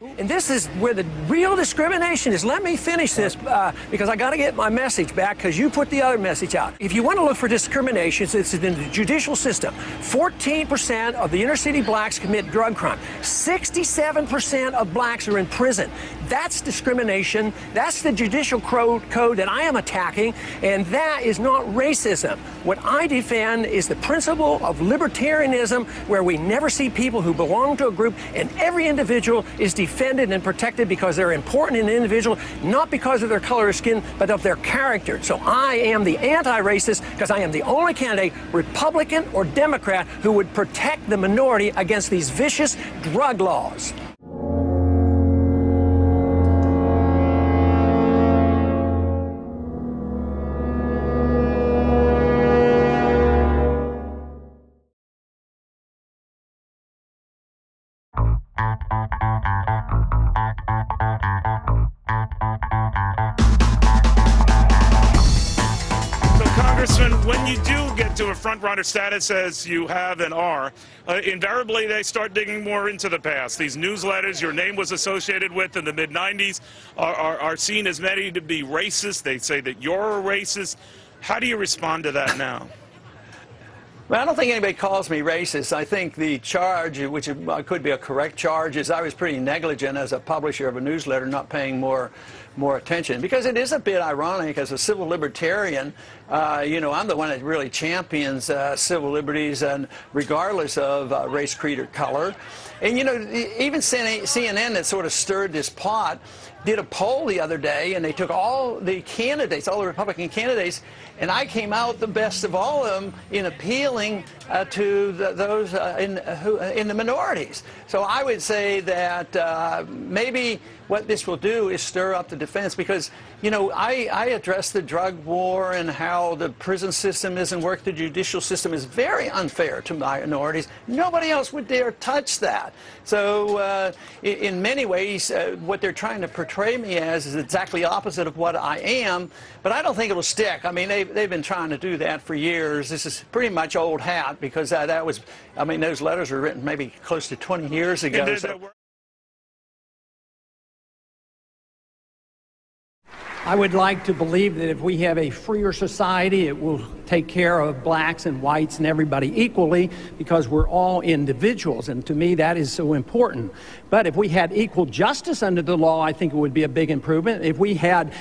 And this is where the real discrimination is. Let me finish this because I got to get my message back because you put the other message out. If you want to look for discrimination, it's in the judicial system. 14% of the inner city blacks commit drug crime. 67% of blacks are in prison. That's discrimination. That's the judicial code that I am attacking, and that is not racism. What I defend is the principle of libertarianism, where we never see people who belong to a group, and every individual is defended and protected because they're important in an individual, not because of their color of skin, but of their character. So I am the anti-racist because I am the only candidate, Republican or Democrat, who would protect the minority against these vicious drug laws. Congressman, when you do get to a front-runner status as you have and are, invariably they start digging more into the past. These newsletters your name was associated with in the mid-'90s are seen as many to be racist. They say that you're a racist. How do you respond to that now? Well, I don't think anybody calls me racist. I think the charge, which could be a correct charge, is I was pretty negligent as a publisher of a newsletter, not paying more attention. Because it is a bit ironic, as a civil libertarian, you know, I'm the one that really champions civil liberties, and regardless of race, creed, or color. And, you know, even CNN that sort of stirred this pot did a poll the other day, and they took all the candidates, all the Republican candidates, and I came out the best of all of them in appealing to those in the minorities. So I would say that maybe what this will do is stir up the defense, because, you know, I address the drug war and how the prison system doesn't work. The judicial system is very unfair to minorities. Nobody else would dare touch that. So in many ways, what they're trying to portray me as is exactly opposite of what I am, but I don't think it'll stick. I mean, they've been trying to do that for years. This is pretty much old hat, because that was, I mean, those letters were written maybe close to 20 years ago. I would like to believe that if we have a freer society, it will take care of blacks and whites and everybody equally, because we're all individuals, and to me that is so important. But if we had equal justice under the law, I think it would be a big improvement. If we had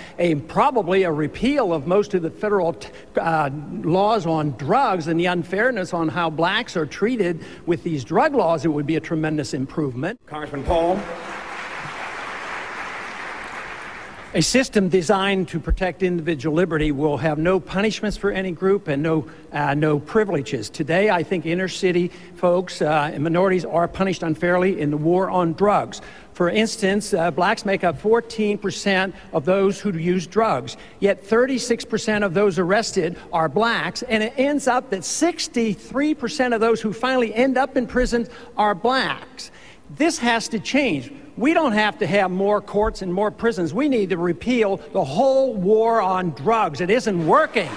probably a repeal of most of the federal laws on drugs and the unfairness on how blacks are treated with these drug laws, it would be a tremendous improvement. Congressman Paul. A system designed to protect individual liberty will have no punishments for any group and no privileges. Today, I think inner city folks and minorities are punished unfairly in the war on drugs. For instance, blacks make up 14% of those who use drugs, yet 36% of those arrested are blacks, and it ends up that 63% of those who finally end up in prison are blacks. This has to change. We don't have to have more courts and more prisons. We need to repeal the whole war on drugs. It isn't working.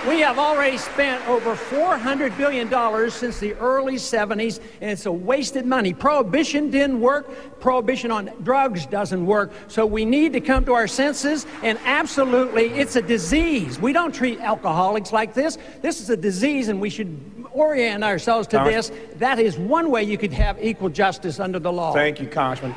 We have already spent over $400 billion since the early 70s, and it's a wasted money. Prohibition didn't work. Prohibition on drugs doesn't work. So we need to come to our senses, and absolutely, it's a disease. We don't treat alcoholics like this. This is a disease, and we should orient ourselves to this. That is one way you could have equal justice under the law. Thank you, Congressman.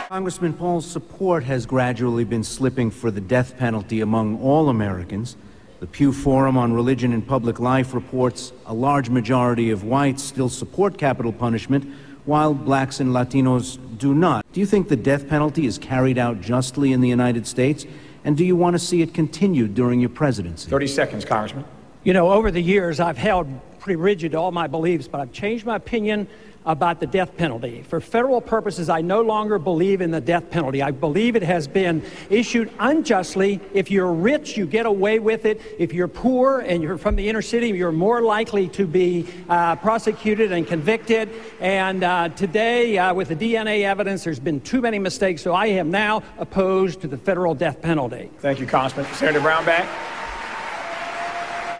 Congressman Paul's support has gradually been slipping for the death penalty among all Americans. The Pew Forum on Religion and Public Life reports a large majority of whites still support capital punishment, while blacks and Latinos do not. Do you think the death penalty is carried out justly in the United States? And do you want to see it continued during your presidency? 30 seconds, Congressman. You know, over the years, I've held pretty rigid to all my beliefs, but I've changed my opinion about the death penalty. For federal purposes, I no longer believe in the death penalty. I believe it has been issued unjustly. If you're rich, you get away with it. If you're poor and you're from the inner city, you're more likely to be prosecuted and convicted. And today, with the DNA evidence, there's been too many mistakes, so I am now opposed to the federal death penalty. Thank you, Congressman. Senator Brownback.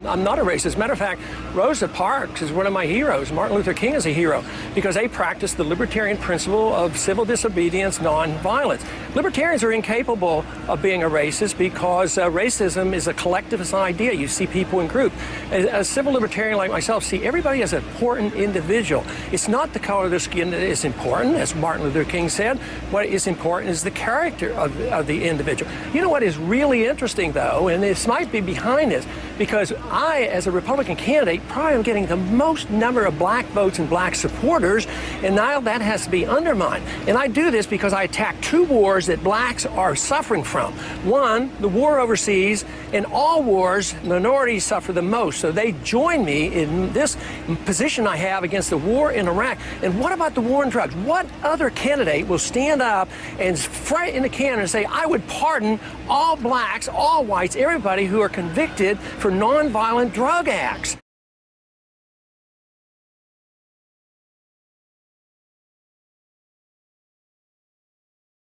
I'm not a racist. As a matter of fact, Rosa Parks is one of my heroes. Martin Luther King is a hero because they practice the libertarian principle of civil disobedience, nonviolence. Libertarians are incapable of being a racist because racism is a collectivist idea. You see people in groups. A civil libertarian like myself see everybody as an important individual. It's not the color of their skin that is important, as Martin Luther King said. What is important is the character of the individual. You know what is really interesting, though, and this might be behind this, because I, as a Republican candidate, probably am getting the most number of black votes and black supporters, and now that has to be undermined. And I do this because I attack two wars that blacks are suffering from. One, the war overseas. In all wars, minorities suffer the most. So they join me in this position I have against the war in Iraq. And what about the war on drugs? What other candidate will stand up and frighten the candidate and say, I would pardon all blacks, all whites, everybody who are convicted for nonviolent drug acts?